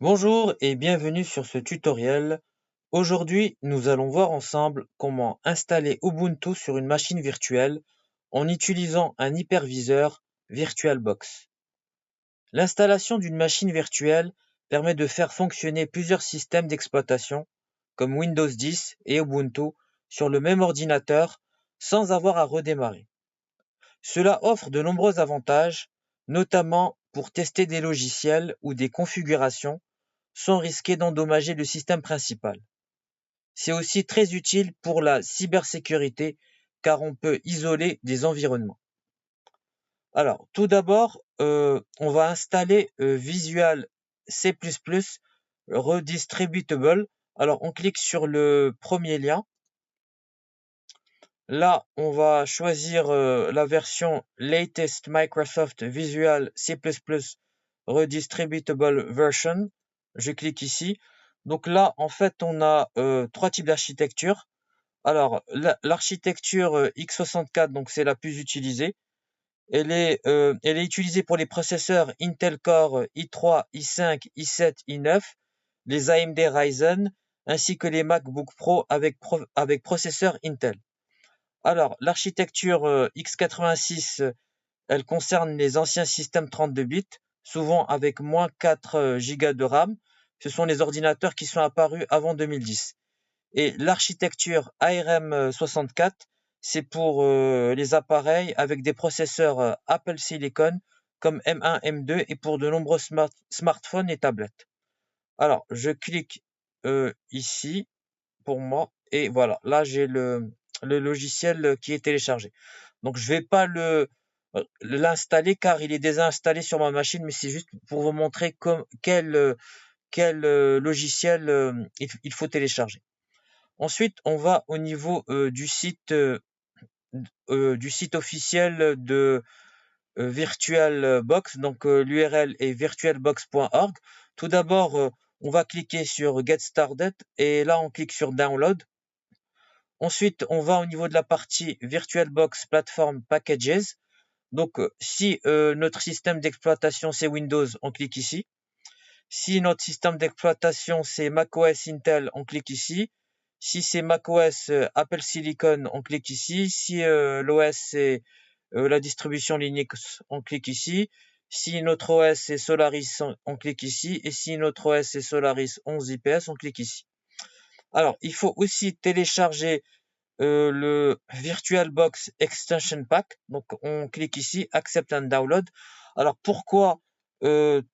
Bonjour et bienvenue sur ce tutoriel. Aujourd'hui, nous allons voir ensemble comment installer Ubuntu sur une machine virtuelle en utilisant un hyperviseur VirtualBox. L'installation d'une machine virtuelle permet de faire fonctionner plusieurs systèmes d'exploitation comme Windows 10 et Ubuntu sur le même ordinateur sans avoir à redémarrer. Cela offre de nombreux avantages, notamment pour tester des logiciels ou des configurations sans risquer d'endommager le système principal. C'est aussi très utile pour la cybersécurité car on peut isoler des environnements. Alors, tout d'abord, on va installer Visual C++ Redistributable. Alors, on clique sur le premier lien. Là, on va choisir la version Latest Microsoft Visual C++ Redistributable Version. Je clique ici. Donc là, en fait, on a trois types d'architecture. Alors, l'architecture x64, donc c'est la plus utilisée. Elle est utilisée pour les processeurs Intel Core i3, i5, i7, i9, les AMD Ryzen, ainsi que les MacBook Pro avec processeur Intel. Alors, l'architecture x86, elle concerne les anciens systèmes 32 bits, souvent avec moins 4 Go de RAM. Ce sont les ordinateurs qui sont apparus avant 2010. Et l'architecture ARM64, c'est pour les appareils avec des processeurs Apple Silicon comme M1, M2 et pour de nombreux smartphones et tablettes. Alors, je clique ici pour moi et voilà, là j'ai le logiciel qui est téléchargé. Donc je vais pas l'installer car il est déjà installé sur ma machine, mais c'est juste pour vous montrer quel logiciel il faut télécharger. Ensuite, on va au niveau du site officiel de VirtualBox. Donc l'URL est virtualbox.org. Tout d'abord, on va cliquer sur Get Started et là on clique sur Download. Ensuite, on va au niveau de la partie VirtualBox Platform Packages. Donc, si notre système d'exploitation c'est Windows, on clique ici. Si notre système d'exploitation c'est macOS Intel, on clique ici. Si c'est macOS Apple Silicon, on clique ici. Si l'OS c'est la distribution Linux, on clique ici. Si notre OS c'est Solaris, on clique ici. Et si notre OS c'est Solaris 11 IPS, on clique ici. Alors, il faut aussi télécharger le VirtualBox Extension Pack. Donc, on clique ici, Accept and Download. Alors, pourquoi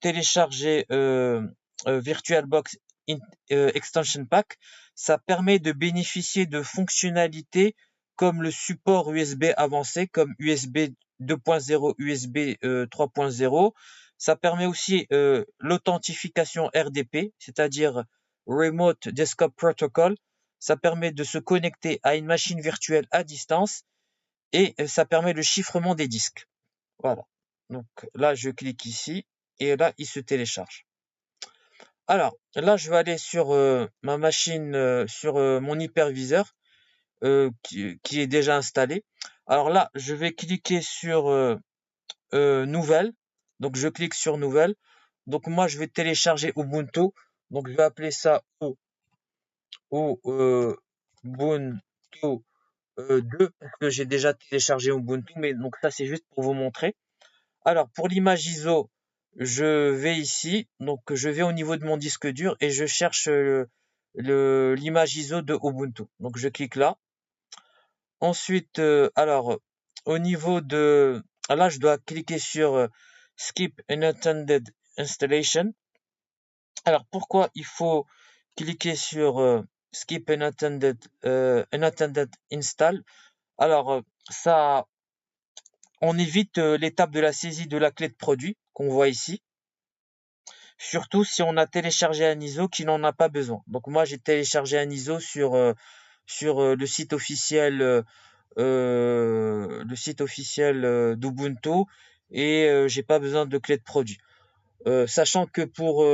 télécharger VirtualBox Extension Pack? Ça permet de bénéficier de fonctionnalités comme le support USB avancé, comme USB 2.0, USB 3.0. Ça permet aussi l'authentification RDP, c'est-à-dire Remote Desktop Protocol. Ça permet de se connecter à une machine virtuelle à distance et ça permet le chiffrement des disques. Voilà. Donc là, je clique ici et là, il se télécharge. Alors, là, je vais aller sur ma machine, sur mon hyperviseur qui est déjà installé. Alors là, je vais cliquer sur Nouvelle. Donc, je clique sur Nouvelle. Donc, moi, je vais télécharger Ubuntu. Donc, je vais appeler ça Ubuntu 2 parce que j'ai déjà téléchargé Ubuntu, mais donc ça c'est juste pour vous montrer. Alors pour l'image ISO, je vais ici, donc je vais au niveau de mon disque dur et je cherche l'image ISO de Ubuntu. Donc je clique là. Ensuite, alors au niveau de là, je dois cliquer sur Skip Unattended Installation. Alors pourquoi il faut cliquer sur Skip Unattended Install? Alors ça on évite l'étape de la saisie de la clé de produit qu'on voit ici, surtout si on a téléchargé un ISO qui n'en a pas besoin. Donc moi j'ai téléchargé un ISO sur le site officiel d'Ubuntu et j'ai pas besoin de clé de produit. Sachant que pour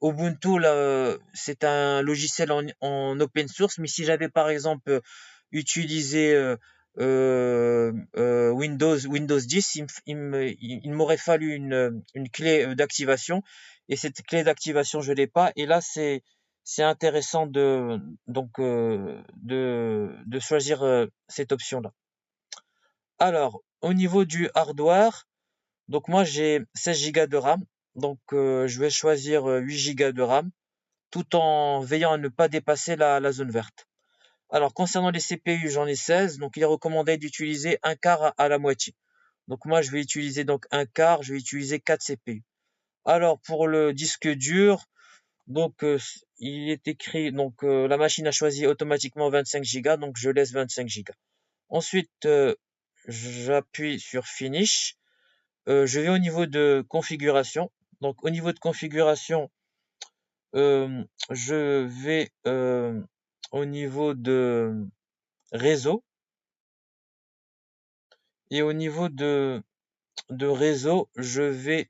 Ubuntu là, c'est un logiciel en open source, mais si j'avais par exemple utilisé Windows 10, il m'aurait fallu une clé d'activation et cette clé d'activation je l'ai pas. Et là c'est intéressant de de choisir cette option là. Alors au niveau du hardware, donc moi j'ai 16 Go de RAM, donc je vais choisir 8 Go de RAM tout en veillant à ne pas dépasser la zone verte. Alors concernant les CPU, j'en ai 16, donc il est recommandé d'utiliser un quart à la moitié. Donc moi je vais utiliser donc un quart, je vais utiliser 4 CPU. Alors pour le disque dur, donc il est écrit, donc la machine a choisi automatiquement 25 Go, donc je laisse 25 Go. Ensuite j'appuie sur Finish. Je vais au niveau de configuration. Donc au niveau de configuration, je vais au niveau de réseau. Et au niveau de réseau, je vais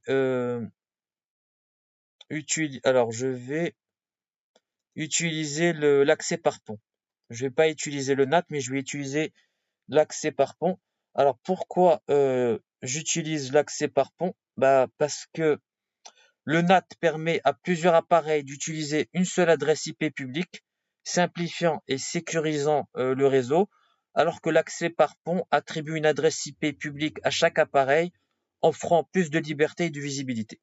utiliser l'accès par pont. Je vais pas utiliser le NAT, mais je vais utiliser l'accès par pont. Alors pourquoi j'utilise l'accès par pont? Bah parce que le NAT permet à plusieurs appareils d'utiliser une seule adresse IP publique, simplifiant et sécurisant le réseau, alors que l'accès par pont attribue une adresse IP publique à chaque appareil, offrant plus de liberté et de visibilité.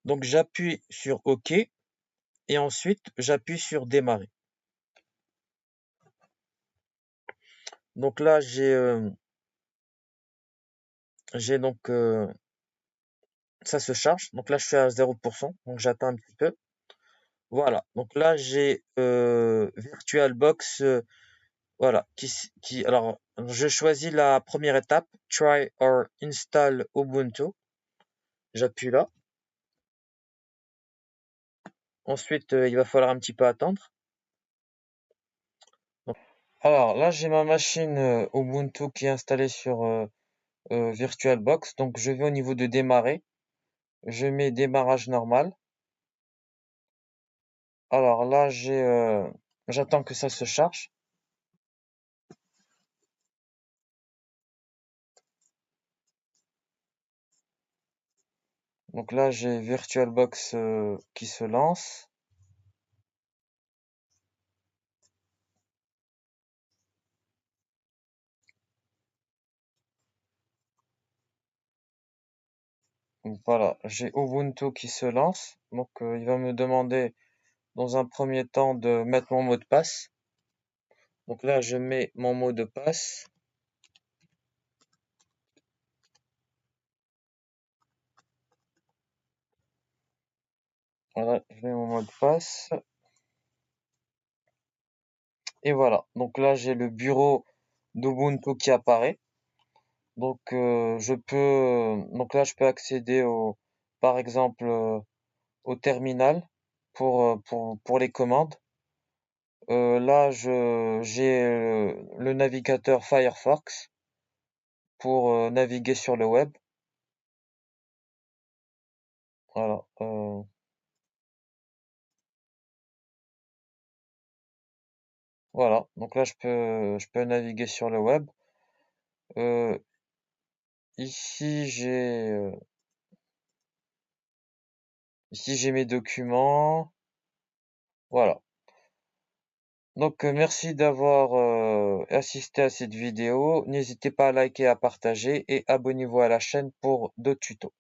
Donc j'appuie sur OK et ensuite j'appuie sur démarrer. Donc là j'ai donc ça se charge. Donc là je suis à 0%, donc j'attends un petit peu. Voilà. Donc là j'ai VirtualBox. Voilà, alors, je choisis la première étape, Try or Install Ubuntu. J'appuie là. Ensuite, il va falloir un petit peu attendre. Alors là, j'ai ma machine Ubuntu qui est installée sur VirtualBox. Donc, je vais au niveau de démarrer. Je mets démarrage normal. Alors là, j'attends que ça se charge. Donc là, j'ai VirtualBox qui se lance. Donc voilà, j'ai Ubuntu qui se lance. Donc il va me demander dans un premier temps de mettre mon mot de passe. Donc là, je mets mon mot de passe. Voilà, je mets mon mot de passe. Et voilà. Donc là, j'ai le bureau d'Ubuntu qui apparaît. Donc donc là, je peux accéder par exemple, au terminal pour les commandes. Là, j'ai le navigateur Firefox pour naviguer sur le web. Voilà. Voilà. Donc là, je peux naviguer sur le web. Euh, ici, j'ai mes documents. Voilà. Donc, merci d'avoir assisté à cette vidéo. N'hésitez pas à liker, à partager et abonnez-vous à la chaîne pour d'autres tutos.